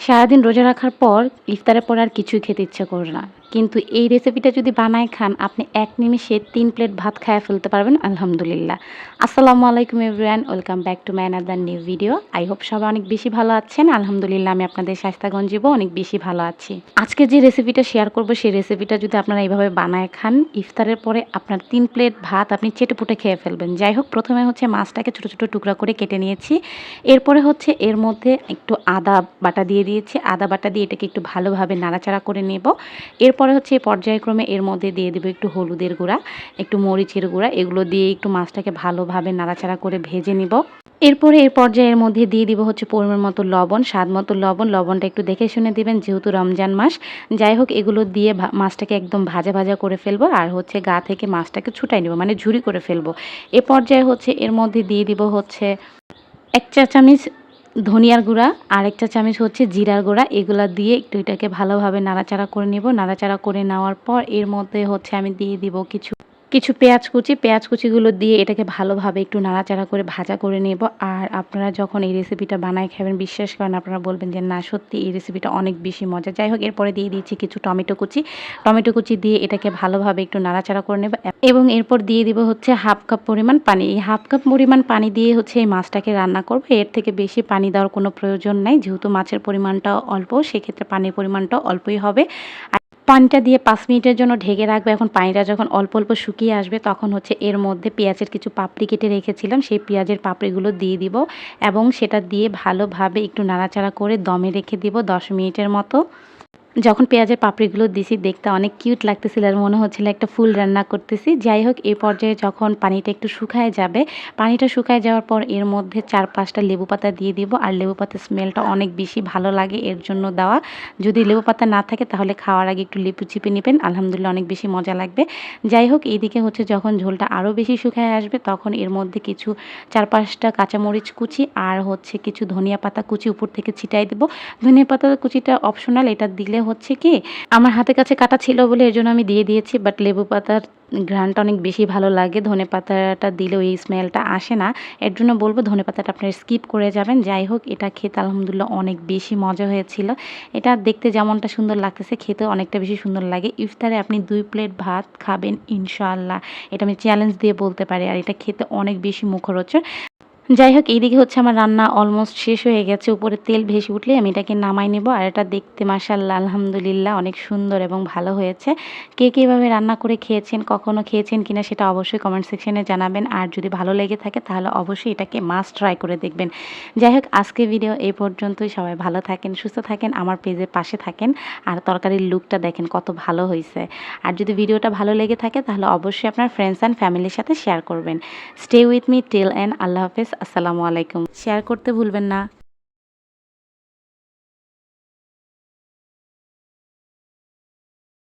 সারাদিন রোজা রাখার পর ইফতারের পর আর কিছুই খেতে ইচ্ছা করে না। কিন্তু এই রেসিপিটা যদি বানায় খান, আপনি এক নিমেষে ৩ প্লেট ভাত খাইয়া ফেলতে পারবেন আলহামদুলিল্লাহ। আসসালামু আলাইকুম everyone, welcome back to my another new video. I hope সবাই অনেক বেশি ভালো আছেন। আলহামদুলিল্লাহ আমি আপনাদের স্বাস্থ্যগঞ্জীবও অনেক বেশি ভালো আছি। আজকে যে রেসিপিটা শেয়ার করব সেই রেসিপিটা যদি আপনারা এভাবে বানায় খান, ইফতারের পরে আপনার ৩ প্লেট ভাত আপনি চেটেপুটে খেয়ে ফেলবেন। যাই হোক, প্রথমে হচ্ছে মাছটাকে ছোট, ছোট টুকরা করে কেটে নিয়েছি। এরপরে হচ্ছে এর মধ্যে একটু আদা বাটা দিয়ে দিয়েছি। আদা বাটা দিয়ে এটাকে একটু ভালোভাবে নাড়াচাড়া করে নেব। এরপরে হচ্ছে পর্যায়ক্রমে এর মধ্যে দিয়ে দেব একটু হলুদের গুঁড়া, একটু মরিচের গুঁড়া, এগুলো দিয়ে একটু মাছটাকে ভালোভাবে নাড়াচাড়া করে ভেজে নিব। এরপরে এর পর্যায়ের মধ্যে দিয়ে দিব হচ্ছে পরিমাণ মতো লবণ, স্বাদ মতো লবণ। লবণটা একটু দেখে শুনে দিবেন যেহেতু রমজান মাস। যাই হোক, এগুলো দিয়ে মাছটাকে একদম ভাজা ভাজা করে ফেলবো আর হচ্ছে গা থেকে মাছটাকে ছুটাই নেব, মানে ঝুরি করে ফেলবো। এ পর্যায়ে হচ্ছে এর মধ্যে দিয়ে দিব হচ্ছে ১ চা চামচ ধনিয়ার গুঁড়া আর ১ চা চামচ হচ্ছে জিরার গুঁড়া। এগুলা দিয়ে একটু এটাকে ভালোভাবে নাড়াচাড়া করে নেব। নাড়াচাড়া করে নেওয়ার পর এর মধ্যে হচ্ছে আমি দিয়ে দিব কিছু কিছু পেঁয়াজ কুচি। পেঁয়াজ কুচিগুলো দিয়ে এটাকে ভালোভাবে একটু নাড়াচাড়া করে ভাজা করে নেব। আর আপনারা যখন এই রেসিপিটা বানায় খাবেন, বিশ্বাস করেন আপনারা বলবেন যে না, সত্যি এই রেসিপিটা অনেক বেশি মজা। যাই হোক, এরপরে দিয়ে দিয়েছি কিছু টমেটো কুচি। টমেটো কুচি দিয়ে এটাকে ভালোভাবে একটু নাড়াচাড়া করে নেব এবং এরপর দিয়ে দিব হচ্ছে 1/2 কাপ পরিমাণ পানি। এই 1/2 কাপ পরিমাণ পানি দিয়ে হচ্ছে এই মাছটাকে রান্না করব। এর থেকে বেশি পানি দেওয়ার কোনো প্রয়োজন নাই। যেহেতু মাছের পরিমাণটাও অল্প, সেক্ষেত্রে পানির পরিমাণটাও অল্পই হবে। পানিটা দিয়ে ৫ মিনিটের জন্য ঢেকে রাখবো। এখন পানিটা যখন অল্প, অল্প শুকিয়ে আসবে তখন হচ্ছে এর মধ্যে পেঁয়াজের কিছু পাপড়ি কেটে রেখেছিলাম। সেই পেঁয়াজের পাপড়িগুলো দিয়ে দিব এবং সেটা দিয়ে ভালোভাবে একটু নাড়াচাড়া করে দমে রেখে দিব ১০ মিনিটের মতো। যখন পেঁয়াজের পাপড়িগুলো দিছি দেখতে অনেক কিউট লাগতেছিল আর মনে হচ্ছিল একটা ফুল রান্না করতেছি। যাই হোক, এই পর্যায়ে যখন পানিটা একটু শুকায় যাবে, পানিটা শুকায় যাওয়ার পর এর মধ্যে ৪-৫টা লেবু পাতা দিয়ে দিব। আর লেবু পাতার স্মেলটা অনেক বেশি ভালো লাগে, এর জন্য দেওয়া। যদি লেবু পাতা না থাকে তাহলে খাওয়ার আগে একটু লেবু চিপে নেবেন, আলহামদুলিল্লাহ অনেক বেশি মজা লাগবে। যাই হোক, এইদিকে হচ্ছে যখন ঝোলটা আরও বেশি শুকায় আসবে তখন এর মধ্যে কিছু ৪-৫টা কাঁচামরিচ কুচি আর হচ্ছে কিছু ধনিয়া পাতা কুচি উপর থেকে ছিটাই দেব। ধনিয়া পাতা কুচিটা অপশনাল, এটা দিলে হচ্ছে কি আমার হাতের কাছে কাটা ছিল বলে এজন্য আমি দিয়ে দিয়েছি। বাট লেবু পাতার ঘ্রাণটা অনেক বেশি ভালো লাগে, ধনেপাতাটা দিলে ওই স্মেলটা আসে না। এর জন্য বলবো ধনেপাতাটা আপনারা স্কিপ করে যাবেন। যাই হোক, এটা খেতে আলহামদুলিল্লাহ অনেক বেশি মজা হয়েছিল। এটা দেখতে যেমনটা সুন্দর লাগতেছে, খেতে অনেকটা বেশি সুন্দর লাগে। ইফতারে আপনি ২ প্লেট ভাত খাবেন ইনশাআল্লাহ, এটা আমি চ্যালেঞ্জ দিয়ে বলতে পারি। আর এটা খেতে অনেক বেশি মুখরোচক। যাই হোক, এইদিকে হচ্ছে আমার রান্না অলমোস্ট শেষ হয়ে গেছে। উপরে তেল ভেসে উঠলে আমি এটাকে নামাই নেব। আর এটা দেখতে মাশাআল্লাহ আলহামদুলিল্লাহ অনেক সুন্দর এবং ভালো হয়েছে। কে কে এভাবে রান্না করে খেয়েছেন, কখনো খেয়েছেন কিনা সেটা অবশ্যই কমেন্ট সেকশনে জানাবেন। আর যদি ভালো লেগে থাকে তাহলে অবশ্যই এটাকে মাস্ট ট্রাই করে দেখবেন। যাই হোক, আজকে ভিডিও এই পর্যন্তই। সবাই ভালো থাকেন, সুস্থ থাকেন, আমার পেজের পাশে থাকেন। আর তরকারির লুকটা দেখেন কত ভালো হয়েছে। আর যদি ভিডিওটা ভালো লেগে থাকে তাহলে অবশ্যই আপনার ফ্রেন্ডস অ্যান্ড ফ্যামিলির সাথে শেয়ার করবেন। Stay with me till end. আল্লাহ হাফেজ। আসসালামু আলাইকুম। শেয়ার করতে ভুলবেন না।